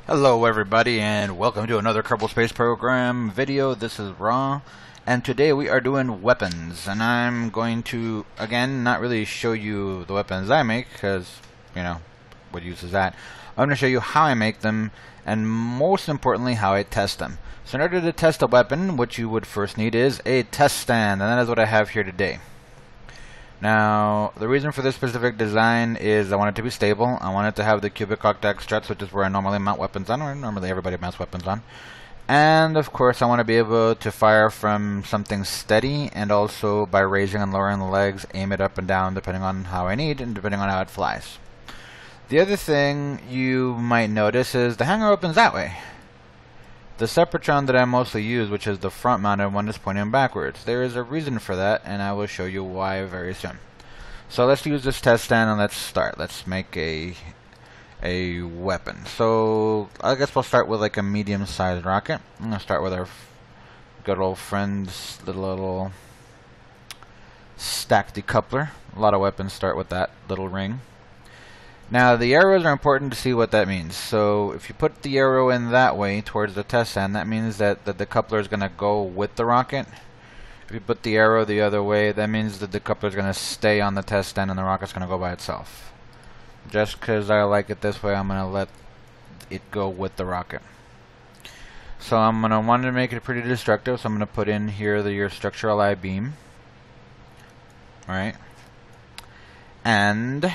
Hello everybody and welcome to another Kerbal Space Program video. This is Raw and today we are doing weapons, and I'm going to again not really show you the weapons I make because, you know, what use is that. I'm going to show you how I make them and most importantly how I test them. So in order to test a weapon, what you would first need is a test stand, and that is what I have here today. Now, the reason for this specific design is I want it to be stable. I want it to have the cubic octac struts, which is where I normally mount weapons on, or normally everybody mounts weapons on. And, of course, I want to be able to fire from something steady, and also by raising and lowering the legs, aim it up and down depending on how I need, and depending on how it flies. The other thing you might notice is the hanger opens that way. The Sepratron that I mostly use, which is the front mounted one, is pointing backwards. There is a reason for that, and I will show you why very soon. So let's use this test stand and let's start. Let's make a weapon. So I guess we'll start with like a medium-sized rocket. I'm gonna start with our good old friend's little stack decoupler. A lot of weapons start with that little ring. Now the arrows are important to see what that means. So if you put the arrow in that way towards the test stand, that means that the decoupler is going to go with the rocket. If you put the arrow the other way, that means the decoupler is going to stay on the test stand and the rocket's going to go by itself. Just because I like it this way, I'm going to let it go with the rocket. So I'm going to want to make it pretty destructive, so I'm going to put in here your structural I-beam. Alright. And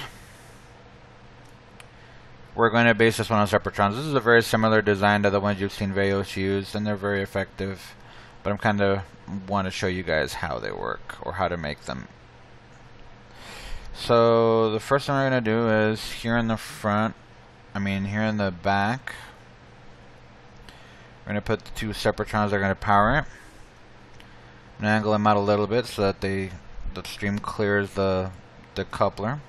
we're going to base this one on Sepratrons. This is a very similar design to the ones you've seen Veos use, and they're very effective. But I'm kind of want to show you guys how they work, or how to make them. So the first thing we're going to do is here in the front, here in the back, we're going to put the two Sepratrons that are going to power it. I'm going to angle them out a little bit so that the stream clears the coupler.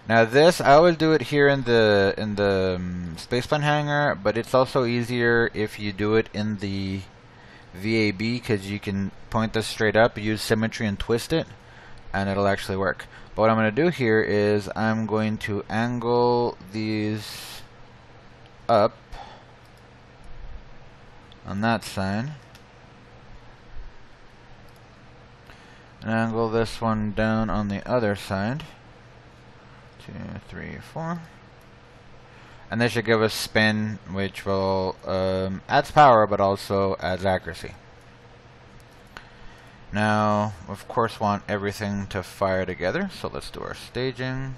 Now this, I always do it here in the spaceplane hangar, but it's also easier if you do it in the VAB, because you can point this straight up, use symmetry and twist it, and it'll actually work. But what I'm going to do here is I'm going to angle these up on that side, and angle this one down on the other side. 2, 3, 4. And this should give us spin, which will adds power, but also adds accuracy. Now, of course, want everything to fire together, so let's do our staging.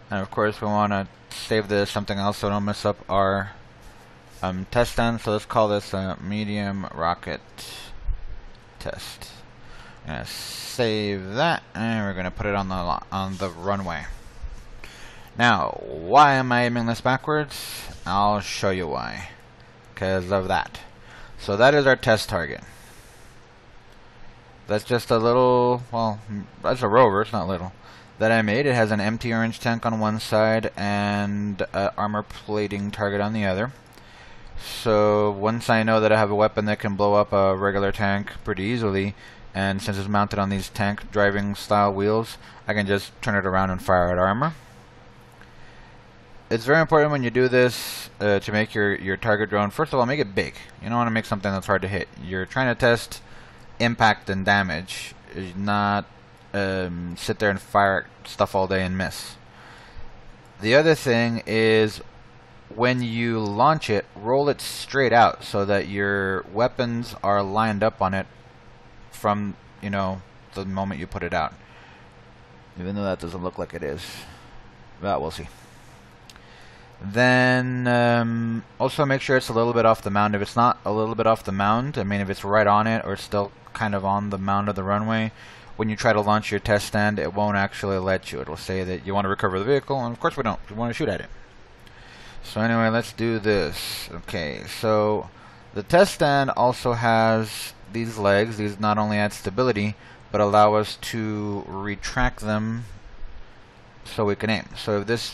And of course, we want to save this something else so we don't mess up our test stand. So let's call this a medium rocket test. I'm gonna save that, and we're gonna put it on the runway. Now, why am I aiming this backwards? I'll show you why. Because of that. So that is our test target. That's just a little, well, that's a rover, it's not little, that I made. It has an empty orange tank on one side and armor plating target on the other. So once I know that I have a weapon that can blow up a regular tank pretty easily, and since it's mounted on these tank driving style wheels, I can just turn it around and fire at armor. It's very important when you do this to make your target drone, first of all, make it big. You don't want to make something that's hard to hit. You're trying to test impact and damage, not sit there and fire stuff all day and miss. The other thing is when you launch it, roll it straight out so that your weapons are lined up on it from, you know, the moment you put it out. Even though that doesn't look like it is. But we'll see. Then also make sure it's a little bit off the mound. If it's not a little bit off the mound, if it's right on it or still kind of on the mound of the runway, when you try to launch your test stand, it won't actually let you. It'll say that you want to recover the vehicle, and of course we don't. We want to shoot at it. So anyway, let's do this. Okay, so the test stand also has these legs. These not only add stability, but allow us to retract them so we can aim. So if this,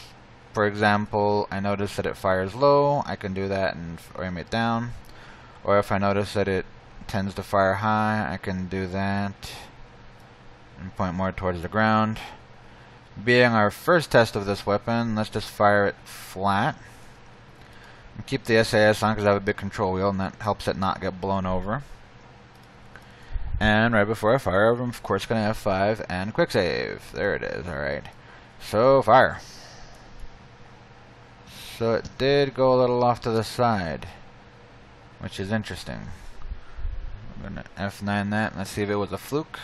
for example, I notice that it fires low, I can do that and aim it down. Or if I notice that it tends to fire high, I can do that and point more towards the ground. Being our first test of this weapon, let's just fire it flat. Keep the SAS on because I have a big control wheel, and that helps it not get blown over. And right before I fire, I'm of course going to F5 and quick save. There it is. Alright. So, fire. So it did go a little off to the side, which is interesting. I'm going to F9 that. Let's see if it was a fluke.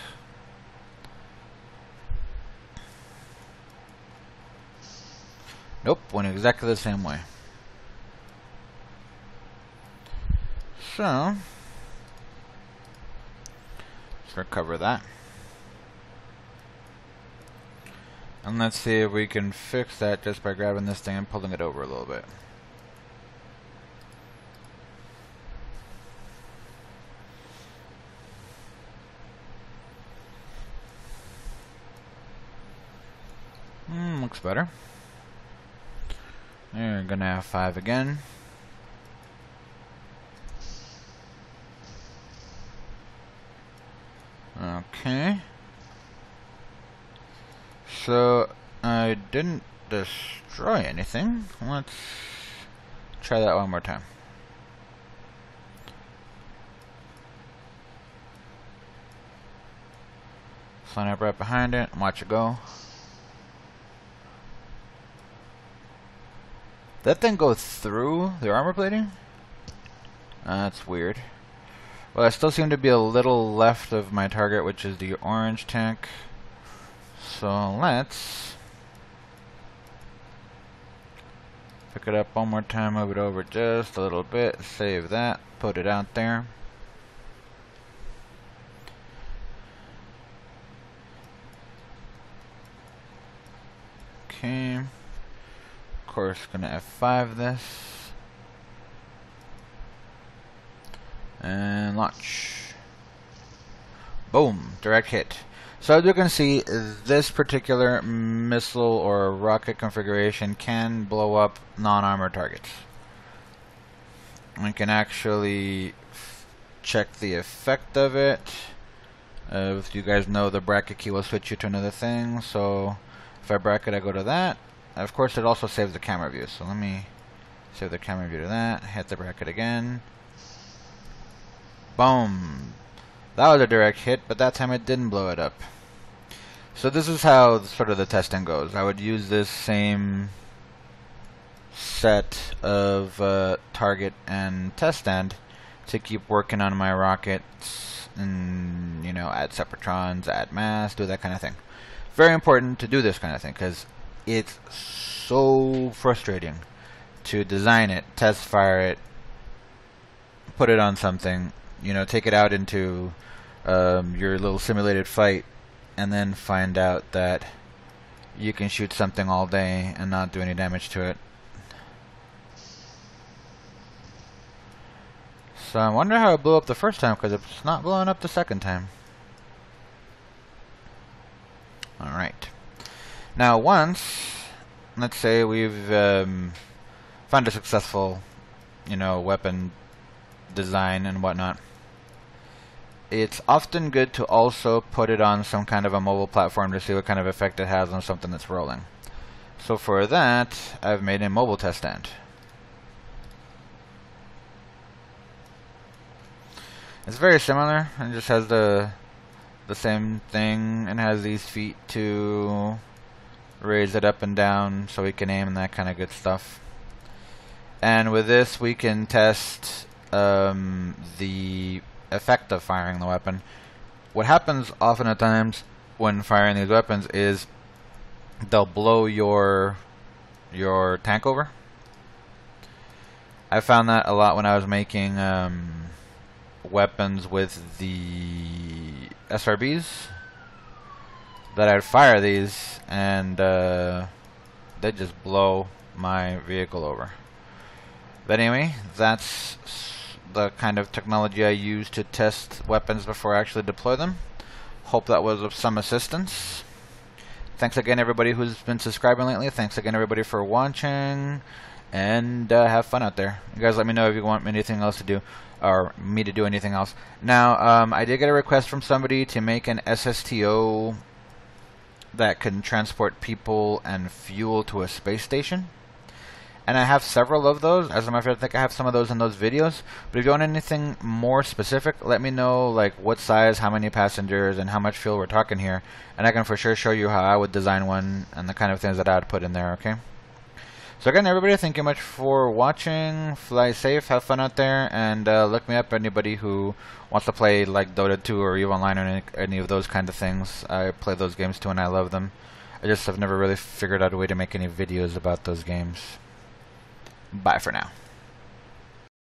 Nope, went exactly the same way. So, let's recover that. And let's see if we can fix that just by grabbing this thing and pulling it over a little bit. Looks better. We're gonna have 5 again. Okay. So, I didn't destroy anything. Let's try that one more time. Line up right behind it and watch it go. That thing go through the armor plating? That's weird. Well, I still seem to be a little left of my target, which is the orange tank. So let's pick it up one more time, move it over just a little bit, save that, put it out there. Okay. Of course, gonna F5 this. And launch. Boom, direct hit. So as you can see, this particular missile or rocket configuration can blow up non-armored targets. We can actually check the effect of it. If you guys know, the bracket key will switch you to another thing. So if I bracket, I go to that. Of course, it also saves the camera view. So let me save the camera view to that. Hit the bracket again. Boom. That was a direct hit, but that time it didn't blow it up. So this is how sort of the testing goes. I would use this same set of target and test stand to keep working on my rockets and, you know, add separatrons, add mass, do that kind of thing. Very important to do this kind of thing because it's so frustrating to design it, test fire it, put it on something, you know, take it out into your little simulated fight, and then find out that you can shoot something all day and not do any damage to it. So I wonder how it blew up the first time, because it's not blowing up the second time. Alright. Now once, let's say we've found a successful, you know, weapon design and whatnot, it's often good to also put it on some kind of a mobile platform to see what kind of effect it has on something that's rolling. So for that, I've made a mobile test stand. It's very similar. It just has the same thing and has these feet to raise it up and down so we can aim and that kind of good stuff. And with this, we can test the effect of firing the weapon. What happens often at times when firing these weapons is they'll blow your tank over. I found that a lot when I was making weapons with the SRBs, that I'd fire these and they'd just blow my vehicle over. But anyway, that's the kind of technology I use to test weapons before I actually deploy them. Hope that was of some assistance. Thanks again everybody who's been subscribing lately. Thanks again everybody for watching, and have fun out there. You guys let me know if you want anything else to do, or me to do anything else. Now, I did get a request from somebody to make an SSTO that can transport people and fuel to a space station. And I have several of those. As a matter of fact, I think I have some of those in those videos. But if you want anything more specific, let me know like what size, how many passengers, and how much fuel we're talking here. And I can for sure show you how I would design one and the kind of things that I would put in there, okay? So again, everybody, thank you much for watching. Fly safe, have fun out there, and look me up, anybody who wants to play like Dota 2 or EVE Online or any of those kind of things. I play those games too and I love them. I just have never really figured out a way to make any videos about those games. Bye for now.